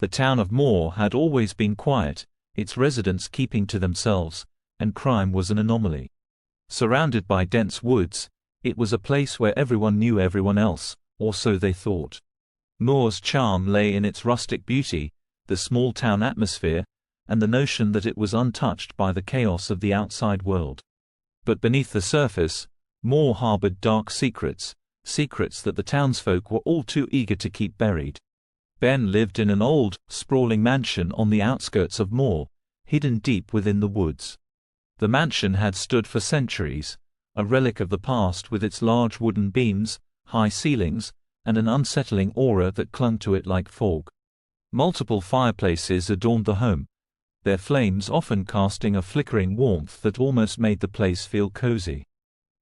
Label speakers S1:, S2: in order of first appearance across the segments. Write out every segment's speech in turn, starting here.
S1: The town of Moore had always been quiet, its residents keeping to themselves, and crime was an anomaly. Surrounded by dense woods, it was a place where everyone knew everyone else, or so they thought. Moore's charm lay in its rustic beauty, the small-town atmosphere, and the notion that it was untouched by the chaos of the outside world. But beneath the surface, Moore harbored dark secrets, secrets that the townsfolk were all too eager to keep buried. Ben lived in an old, sprawling mansion on the outskirts of Moore, hidden deep within the woods. The mansion had stood for centuries, a relic of the past with its large wooden beams, high ceilings, and an unsettling aura that clung to it like fog. Multiple fireplaces adorned the home, their flames often casting a flickering warmth that almost made the place feel cozy.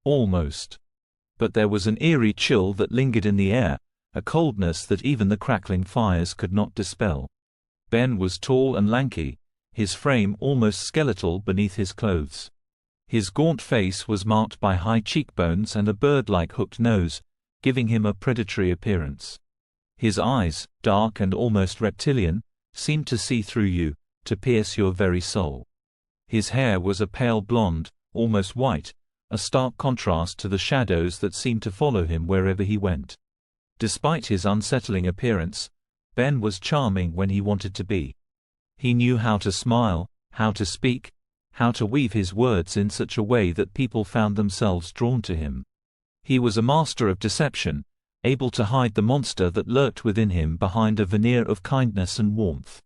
S1: Almost. But there was an eerie chill that lingered in the air, a coldness that even the crackling fires could not dispel. Ben was tall and lanky, his frame almost skeletal beneath his clothes. His gaunt face was marked by high cheekbones and a bird-like hooked nose, giving him a predatory appearance. His eyes, dark and almost reptilian, seemed to see through you, to pierce your very soul. His hair was a pale blonde, almost white, a stark contrast to the shadows that seemed to follow him wherever he went. Despite his unsettling appearance, Ben was charming when he wanted to be. He knew how to smile, how to speak, how to weave his words in such a way that people found themselves drawn to him. He was a master of deception, able to hide the monster that lurked within him behind a veneer of kindness and warmth.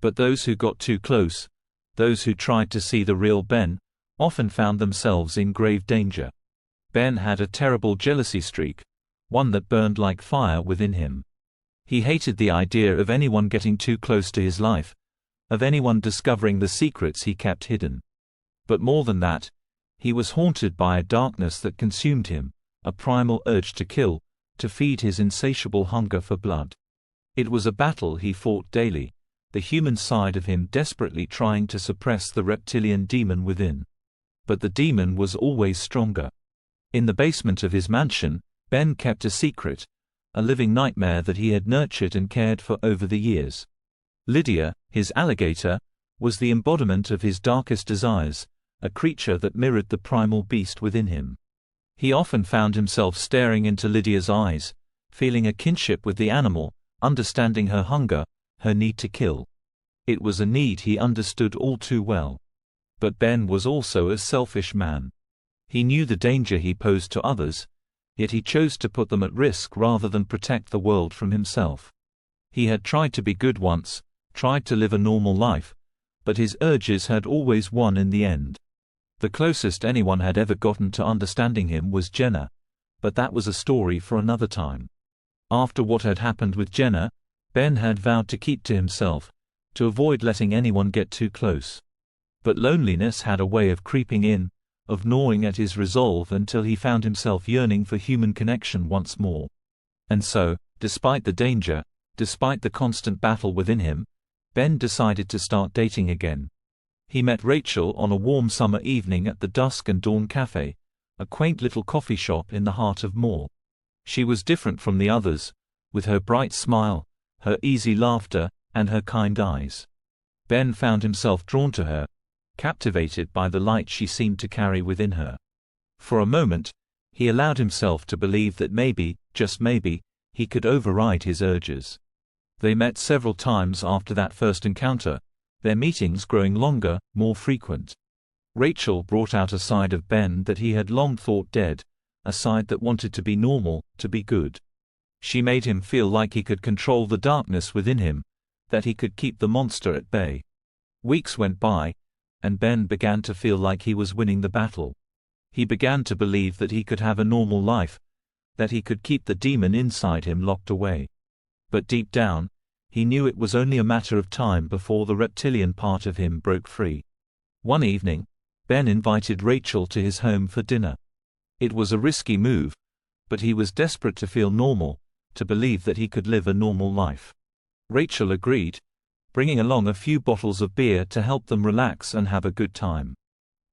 S1: But those who got too close, those who tried to see the real Ben, often found themselves in grave danger. Ben had a terrible jealousy streak, one that burned like fire within him. He hated the idea of anyone getting too close to his life, of anyone discovering the secrets he kept hidden. But more than that, he was haunted by a darkness that consumed him, a primal urge to kill, to feed his insatiable hunger for blood. It was a battle he fought daily, the human side of him desperately trying to suppress the reptilian demon within. But the demon was always stronger. In the basement of his mansion, Ben kept a secret, a living nightmare that he had nurtured and cared for over the years. Lydia, his alligator, was the embodiment of his darkest desires, a creature that mirrored the primal beast within him. He often found himself staring into Lydia's eyes, feeling a kinship with the animal, understanding her hunger, her need to kill. It was a need he understood all too well. But Ben was also a selfish man. He knew the danger he posed to others, yet he chose to put them at risk rather than protect the world from himself. He had tried to be good once, tried to live a normal life, but his urges had always won in the end. The closest anyone had ever gotten to understanding him was Jenna, but that was a story for another time. After what had happened with Jenna, Ben had vowed to keep to himself, to avoid letting anyone get too close. But loneliness had a way of creeping in, of gnawing at his resolve until he found himself yearning for human connection once more. And so, despite the danger, despite the constant battle within him, Ben decided to start dating again. He met Rachel on a warm summer evening at the Dusk and Dawn Cafe, a quaint little coffee shop in the heart of Moore. She was different from the others, with her bright smile, her easy laughter, and her kind eyes. Ben found himself drawn to her, captivated by the light she seemed to carry within her. For a moment, he allowed himself to believe that maybe, just maybe, he could override his urges. They met several times after that first encounter, their meetings growing longer, more frequent. Rachel brought out a side of Ben that he had long thought dead, a side that wanted to be normal, to be good. She made him feel like he could control the darkness within him, that he could keep the monster at bay. Weeks went by, and Ben began to feel like he was winning the battle. He began to believe that he could have a normal life, that he could keep the demon inside him locked away. But deep down, he knew it was only a matter of time before the reptilian part of him broke free. One evening, Ben invited Rachel to his home for dinner. It was a risky move, but he was desperate to feel normal, to believe that he could live a normal life. Rachel agreed, bringing along a few bottles of beer to help them relax and have a good time.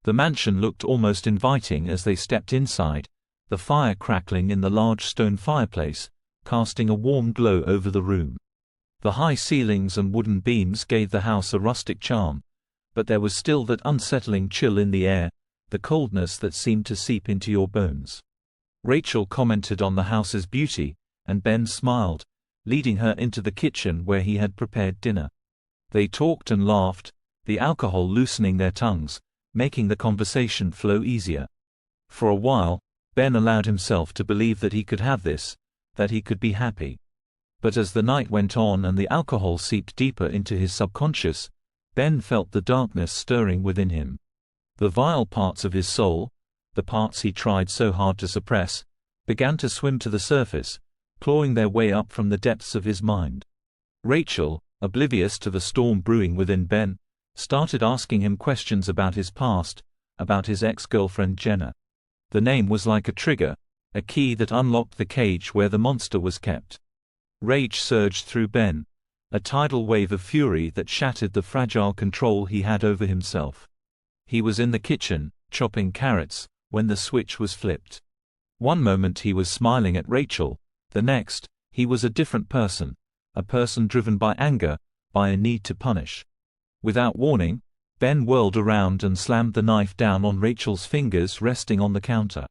S1: The mansion looked almost inviting as they stepped inside, the fire crackling in the large stone fireplace, casting a warm glow over the room. The high ceilings and wooden beams gave the house a rustic charm, but there was still that unsettling chill in the air, the coldness that seemed to seep into your bones. Rachel commented on the house's beauty, and Ben smiled, leading her into the kitchen where he had prepared dinner. They talked and laughed, the alcohol loosening their tongues, making the conversation flow easier. For a while, Ben allowed himself to believe that he could have this, that he could be happy. But as the night went on and the alcohol seeped deeper into his subconscious, Ben felt the darkness stirring within him. The vile parts of his soul, the parts he tried so hard to suppress, began to swim to the surface, clawing their way up from the depths of his mind. Rachel, oblivious to the storm brewing within Ben, started asking him questions about his past, about his ex-girlfriend Jenna. The name was like a trigger, a key that unlocked the cage where the monster was kept. Rage surged through Ben, a tidal wave of fury that shattered the fragile control he had over himself. He was in the kitchen, chopping carrots, when the switch was flipped. One moment he was smiling at Rachel, the next, he was a different person, a person driven by anger, by a need to punish. Without warning, Ben whirled around and slammed the knife down on Rachel's fingers resting on the counter.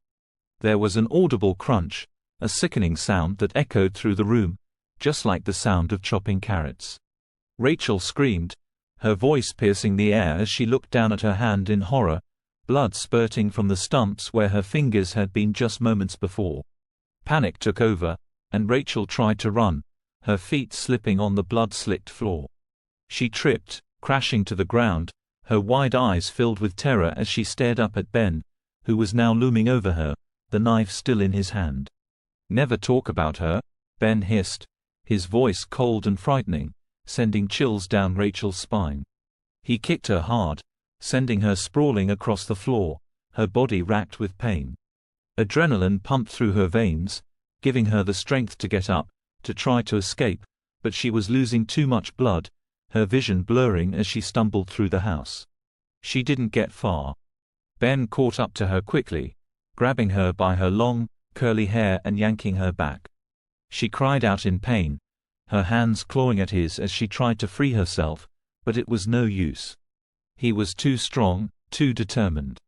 S1: There was an audible crunch, a sickening sound that echoed through the room, just like the sound of chopping carrots. Rachel screamed, her voice piercing the air as she looked down at her hand in horror, blood spurting from the stumps where her fingers had been just moments before. Panic took over, and Rachel tried to run, her feet slipping on the blood-slicked floor. She tripped, crashing to the ground, her wide eyes filled with terror as she stared up at Ben, who was now looming over her, the knife still in his hand. "Never talk about her," Ben hissed, his voice cold and frightening, sending chills down Rachel's spine. He kicked her hard, sending her sprawling across the floor, her body racked with pain. Adrenaline pumped through her veins, giving her the strength to get up, to try to escape, but she was losing too much blood, her vision blurring as she stumbled through the house. She didn't get far. Ben caught up to her quickly, grabbing her by her long, curly hair and yanking her back. She cried out in pain, her hands clawing at his as she tried to free herself, but it was no use. He was too strong, too determined.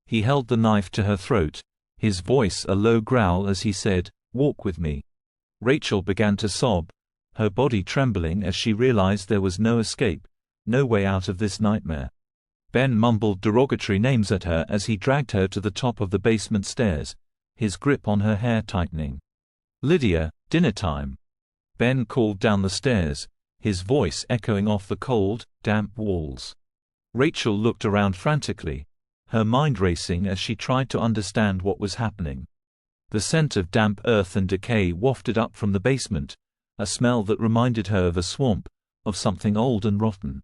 S1: He held the knife to her throat, his voice a low growl as he said, "Walk with me." Rachel began to sob, her body trembling as she realized there was no escape, no way out of this nightmare. Ben mumbled derogatory names at her as he dragged her to the top of the basement stairs, his grip on her hair tightening. "Lydia, dinner time." Ben called down the stairs, his voice echoing off the cold, damp walls. Rachel looked around frantically, her mind racing as she tried to understand what was happening. The scent of damp earth and decay wafted up from the basement, a smell that reminded her of a swamp, of something old and rotten.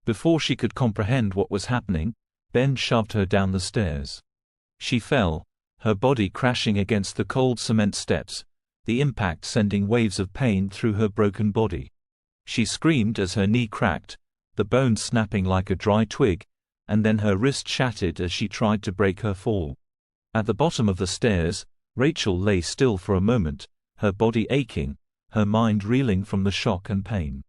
S1: Before she could comprehend what was happening, Ben shoved her down the stairs. She fell, her body crashing against the cold cement steps, the impact sending waves of pain through her broken body. She screamed as her knee cracked, the bone snapping like a dry twig, and then her wrist shattered as she tried to break her fall. At the bottom of the stairs, Rachel lay still for a moment, her body aching, her mind reeling from the shock and pain.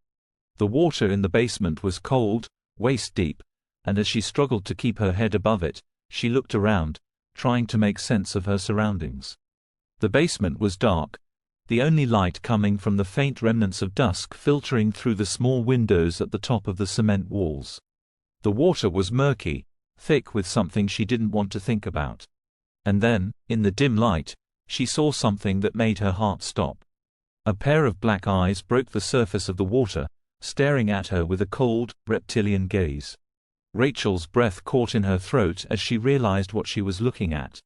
S1: The water in the basement was cold, waist-deep, and as she struggled to keep her head above it, she looked around, trying to make sense of her surroundings. The basement was dark, the only light coming from the faint remnants of dusk filtering through the small windows at the top of the cement walls. The water was murky, thick with something she didn't want to think about. And then, in the dim light, she saw something that made her heart stop. A pair of black eyes broke the surface of the water, staring at her with a cold, reptilian gaze. Rachel's breath caught in her throat as she realized what she was looking at.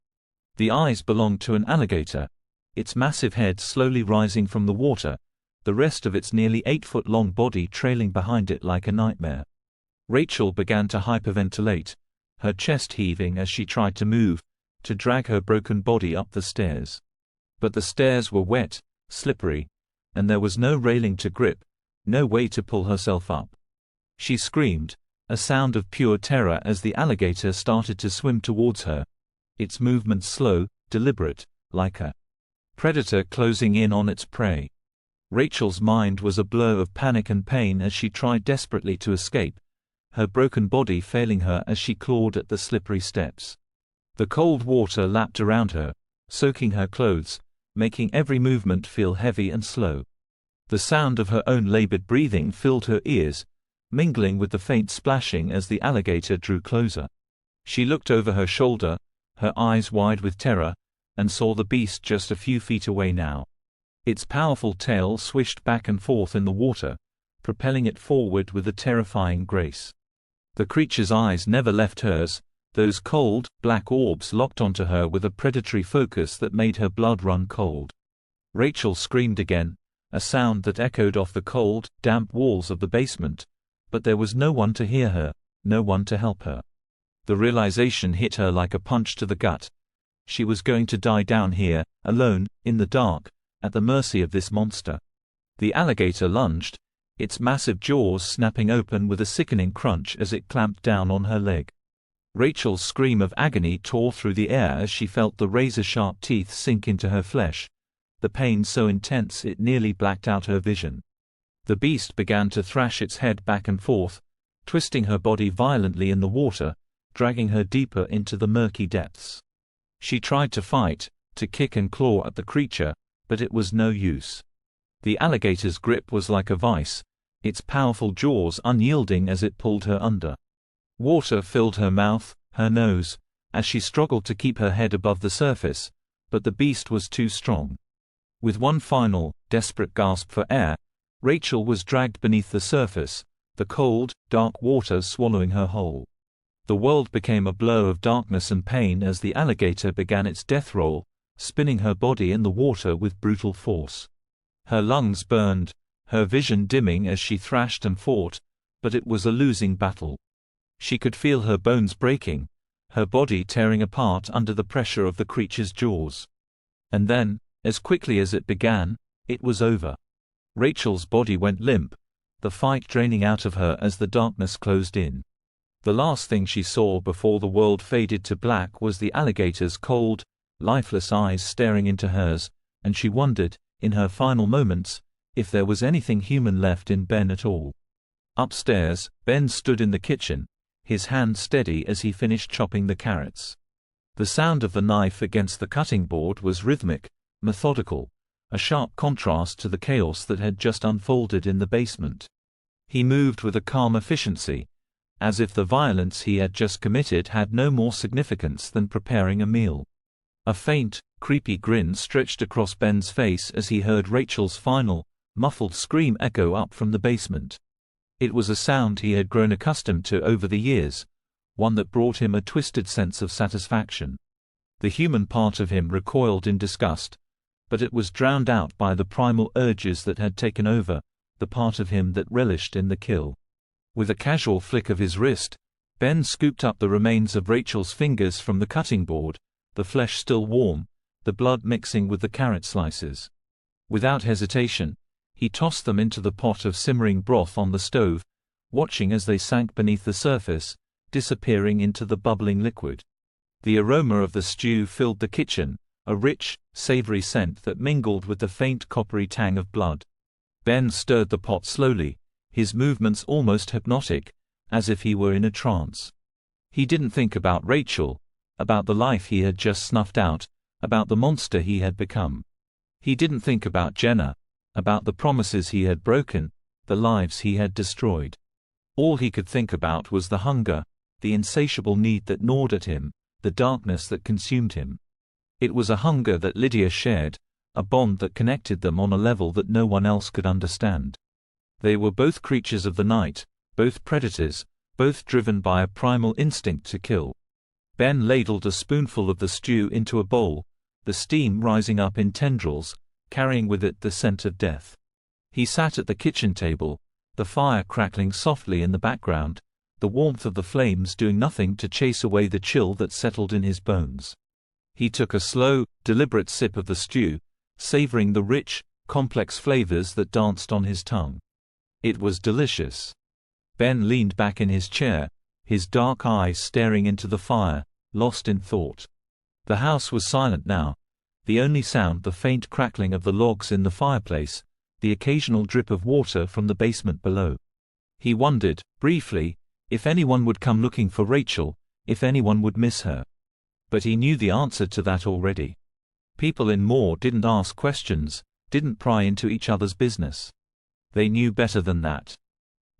S1: The eyes belonged to an alligator, its massive head slowly rising from the water, the rest of its nearly 8-foot-long body trailing behind it like a nightmare. Rachel began to hyperventilate, her chest heaving as she tried to move, to drag her broken body up the stairs. But the stairs were wet, slippery, and there was no railing to grip, no way to pull herself up. She screamed, a sound of pure terror as the alligator started to swim towards her, its movements slow, deliberate, like a predator closing in on its prey. Rachel's mind was a blur of panic and pain as she tried desperately to escape, her broken body failing her as she clawed at the slippery steps. The cold water lapped around her, soaking her clothes, making every movement feel heavy and slow. The sound of her own labored breathing filled her ears, mingling with the faint splashing as the alligator drew closer. She looked over her shoulder, her eyes wide with terror, and saw the beast just a few feet away now. Its powerful tail swished back and forth in the water, propelling it forward with a terrifying grace. The creature's eyes never left hers, those cold, black orbs locked onto her with a predatory focus that made her blood run cold. Rachel screamed again, a sound that echoed off the cold, damp walls of the basement, but there was no one to hear her, no one to help her. The realization hit her like a punch to the gut. She was going to die down here, alone, in the dark, at the mercy of this monster. The alligator lunged, its massive jaws snapping open with a sickening crunch as it clamped down on her leg. Rachel's scream of agony tore through the air as she felt the razor-sharp teeth sink into her flesh, the pain so intense it nearly blacked out her vision. The beast began to thrash its head back and forth, twisting her body violently in the water, dragging her deeper into the murky depths. She tried to fight, to kick and claw at the creature, but it was no use. The alligator's grip was like a vice, its powerful jaws unyielding as it pulled her under. Water filled her mouth, her nose, as she struggled to keep her head above the surface, but the beast was too strong. With one final, desperate gasp for air, Rachel was dragged beneath the surface, the cold, dark water swallowing her whole. The world became a blur of darkness and pain as the alligator began its death roll, spinning her body in the water with brutal force. Her lungs burned, her vision dimming as she thrashed and fought, but it was a losing battle. She could feel her bones breaking, her body tearing apart under the pressure of the creature's jaws. And then, as quickly as it began, it was over. Rachel's body went limp, the fight draining out of her as the darkness closed in. The last thing she saw before the world faded to black was the alligator's cold, lifeless eyes staring into hers, and she wondered, in her final moments, if there was anything human left in Ben at all. Upstairs, Ben stood in the kitchen, his hand steady as he finished chopping the carrots. The sound of the knife against the cutting board was rhythmic, methodical, a sharp contrast to the chaos that had just unfolded in the basement. He moved with a calm efficiency, as if the violence he had just committed had no more significance than preparing a meal. A faint, creepy grin stretched across Ben's face as he heard Rachel's final, muffled scream echo up from the basement. It was a sound he had grown accustomed to over the years, one that brought him a twisted sense of satisfaction. The human part of him recoiled in disgust, but it was drowned out by the primal urges that had taken over, the part of him that relished in the kill. With a casual flick of his wrist, Ben scooped up the remains of Rachel's fingers from the cutting board, the flesh still warm, the blood mixing with the carrot slices. Without hesitation, he tossed them into the pot of simmering broth on the stove, watching as they sank beneath the surface, disappearing into the bubbling liquid. The aroma of the stew filled the kitchen, a rich, savory scent that mingled with the faint coppery tang of blood. Ben stirred the pot slowly, his movements almost hypnotic, as if he were in a trance. He didn't think about Rachel, about the life he had just snuffed out, about the monster he had become. He didn't think about Jenna, about the promises he had broken, the lives he had destroyed. All he could think about was the hunger, the insatiable need that gnawed at him, the darkness that consumed him. It was a hunger that Lydia shared, a bond that connected them on a level that no one else could understand. They were both creatures of the night, both predators, both driven by a primal instinct to kill. Ben ladled a spoonful of the stew into a bowl, the steam rising up in tendrils, carrying with it the scent of death. He sat at the kitchen table, the fire crackling softly in the background, the warmth of the flames doing nothing to chase away the chill that settled in his bones. He took a slow, deliberate sip of the stew, savoring the rich, complex flavors that danced on his tongue. It was delicious. Ben leaned back in his chair, his dark eyes staring into the fire, lost in thought. The house was silent now, the only sound the faint crackling of the logs in the fireplace, the occasional drip of water from the basement below. He wondered, briefly, if anyone would come looking for Rachel, if anyone would miss her. But he knew the answer to that already. People in Moore didn't ask questions, didn't pry into each other's business. They knew better than that.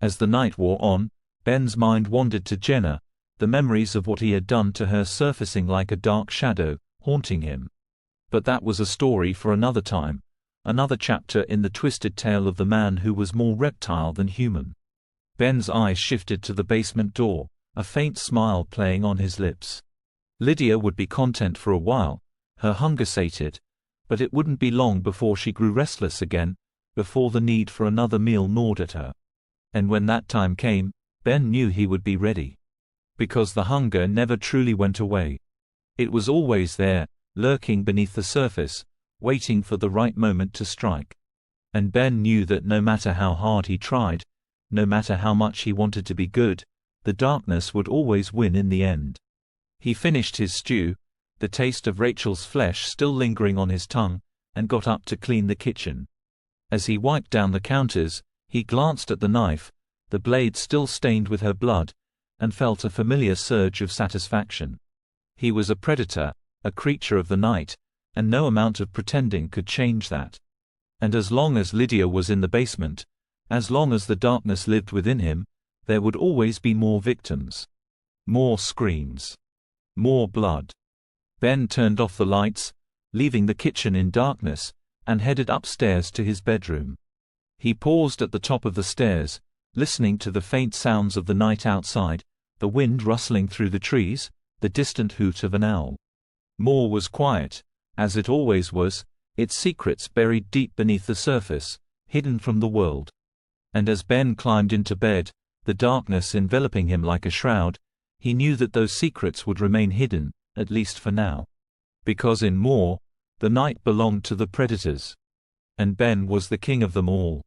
S1: As the night wore on, Ben's mind wandered to Jenna, the memories of what he had done to her surfacing like a dark shadow, haunting him. But that was a story for another time, another chapter in the twisted tale of the man who was more reptile than human. Ben's eyes shifted to the basement door, a faint smile playing on his lips. Lydia would be content for a while, her hunger sated, but it wouldn't be long before she grew restless again, before the need for another meal gnawed at her. And when that time came, Ben knew he would be ready. Because the hunger never truly went away. It was always there, lurking beneath the surface, waiting for the right moment to strike. And Ben knew that no matter how hard he tried, no matter how much he wanted to be good, the darkness would always win in the end. He finished his stew, the taste of Rachel's flesh still lingering on his tongue, and got up to clean the kitchen. As he wiped down the counters, he glanced at the knife, the blade still stained with her blood, and felt a familiar surge of satisfaction. He was a predator, a creature of the night, and no amount of pretending could change that. And as long as Lydia was in the basement, as long as the darkness lived within him, there would always be more victims. More screams. More blood. Ben turned off the lights, leaving the kitchen in darkness, and headed upstairs to his bedroom. He paused at the top of the stairs, listening to the faint sounds of the night outside, the wind rustling through the trees, the distant hoot of an owl. Moore was quiet, as it always was, its secrets buried deep beneath the surface, hidden from the world. And as Ben climbed into bed, the darkness enveloping him like a shroud, he knew that those secrets would remain hidden, at least for now. Because in Moore, the night belonged to the predators. And Ben was the king of them all.